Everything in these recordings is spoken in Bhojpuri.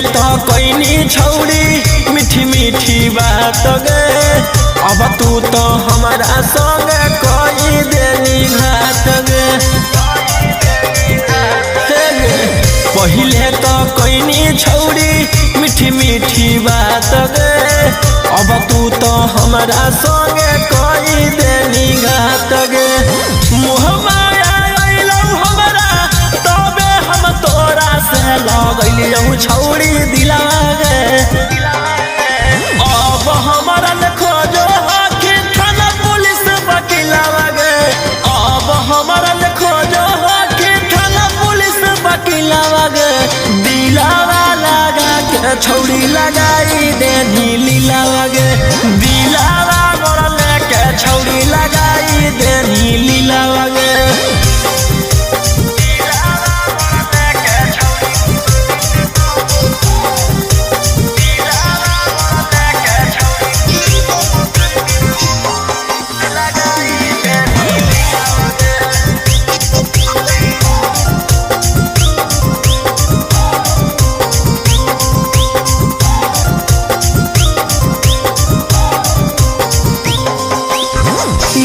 तो कोई छौड़ी मीठी मीठी बात गे अब तू तो हमारा संग कोई देनी घात गे। पहले तो कोई छौड़ी मीठी मीठी बात गे अब तू तो हमारा संग कोई देनी घात गे। मुँह माया हमारा तबे हम तोरा से लगलियौ छौड़ी दिलावा गे। अब हमारा खोजो कि थाना पुलिस वकीलावा गे। अब हमारा खोजो कि थाना पुलिस वकीलावा गे। दिलावा लगा के छौड़ी लगाई दे लीलावा गे। दिलावा मोरा लेके छौड़ी लगाई दे लीलावा गे।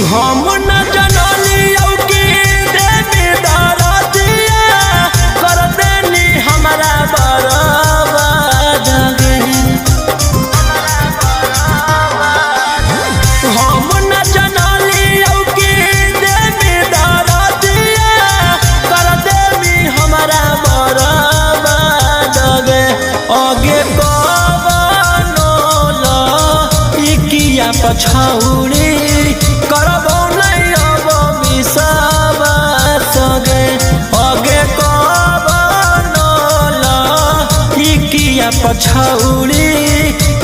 हम न जनलियौ कि देवी दरदिया कर देनी हमारा बर्बाद गे। हम न जनलियौ कि देवी दरदिया कर देनी हमारा बर्बाद गे। आगे कवनो लइकिया पछौड़ी करबो नहीं अब विश्वास गे। आगे कवनो लइकिया पछौड़ी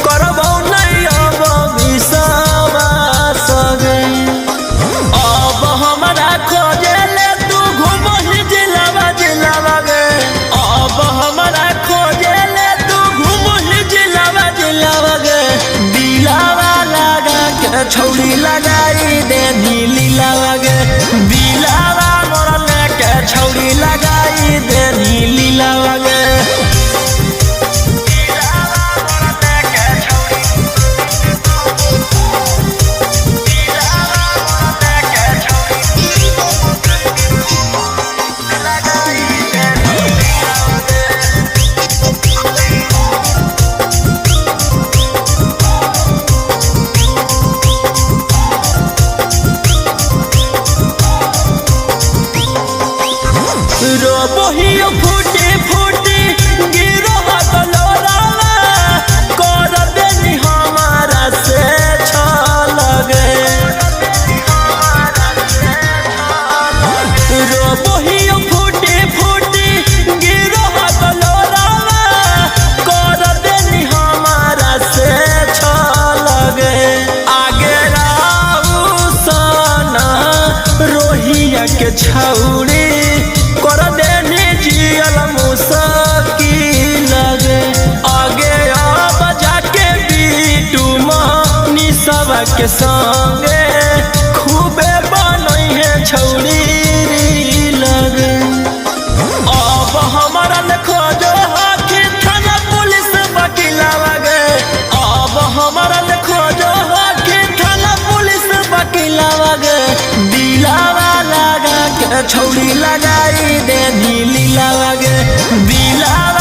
करबो नहीं अब विश्वास गे। अब हमारा खोजे ले तू घूमही जिलावा जिलावा गे। अब हमारा खोजे ले तू घूमही जिलावा जिलावा गे। दिलावा लगा के छौड़ी लगाई दे लीलावा गे। दिलावा मोरा लेके छौड़ी लगाई दे लीलावा गे। रोबोहियो फूटी फूटी गिरो बलोरावा कर देनी हमारा से छल गे। रोबोहियो फूटी फूटी गिरो बलोरावा कर देनी हमारा से छल गे। आगे राऊ सना रोहिया के छौड़ी कर देनी जियल मुश्किल गे। आगे अब जाके बीटू मनी सब के संगे खूबे बनई है छौड़ी लगे। अब हमारा खोजो कि थाना पुलिस वकीलावा गे। अब हमारा खोजो कि थाना पुलिस वकीलावा गे। दिलावा लगा के छौड़ी लगाई दे लीलावा गे। दिलावा